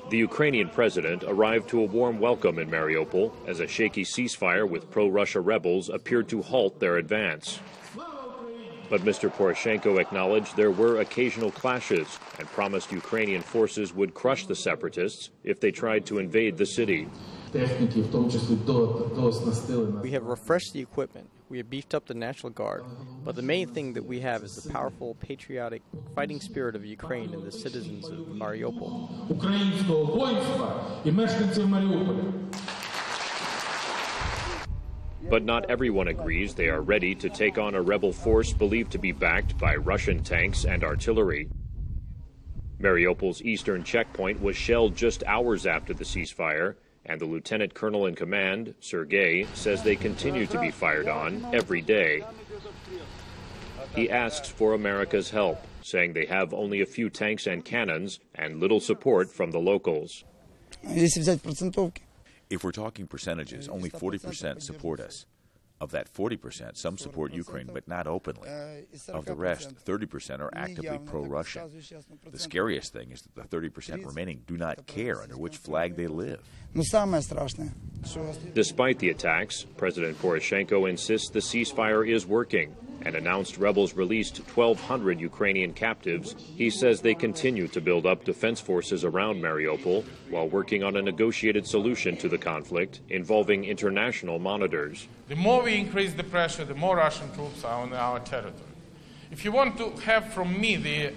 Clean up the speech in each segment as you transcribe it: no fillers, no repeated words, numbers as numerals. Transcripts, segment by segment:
The Ukrainian president arrived to a warm welcome in Mariupol as a shaky ceasefire with pro-Russia rebels appeared to halt their advance. But Mr. Poroshenko acknowledged there were occasional clashes and promised Ukrainian forces would crush the separatists if they tried to invade the city. We have refreshed the equipment. We have beefed up the National Guard. But the main thing that we have is the powerful, patriotic, fighting spirit of Ukraine and the citizens of Mariupol. But not everyone agrees they are ready to take on a rebel force believed to be backed by Russian tanks and artillery. Mariupol's eastern checkpoint was shelled just hours after the ceasefire, and the lieutenant colonel in command, Sergei, says they continue to be fired on every day. He asks for America's help, saying they have only a few tanks and cannons and little support from the locals. If we're talking percentages, only 40% support us. Of that 40%, some support Ukraine, but not openly. Of the rest, 30% are actively pro-Russian. The scariest thing is that the 30% remaining do not care under which flag they live. Despite the attacks, President Poroshenko insists the ceasefire is working and announced rebels released 1,200 Ukrainian captives. He says they continue to build up defense forces around Mariupol while working on a negotiated solution to the conflict involving international monitors. The more we increase the pressure, the more Russian troops are on our territory. If you want to have from me the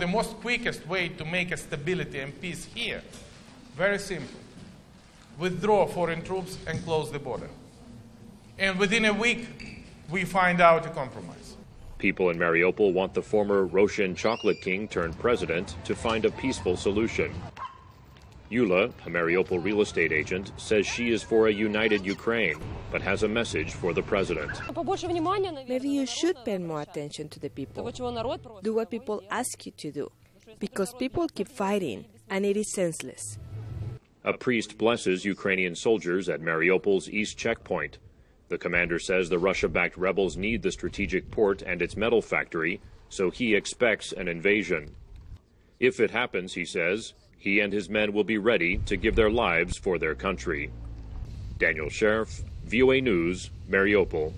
most quickest way to make a stability and peace here, very simple. Withdraw foreign troops and close the border. And within a week, we find out a compromise. People in Mariupol want the former Russian chocolate king turned president to find a peaceful solution. Yula, a Mariupol real estate agent, says she is for a united Ukraine, but has a message for the president. Maybe you should pay more attention to the people. Do what people ask you to do, because people keep fighting, and it is senseless. A priest blesses Ukrainian soldiers at Mariupol's east checkpoint. The commander says the Russia-backed rebels need the strategic port and its metal factory, so he expects an invasion. If it happens, he says, he and his men will be ready to give their lives for their country. Daniel Sheriff, VOA News, Mariupol.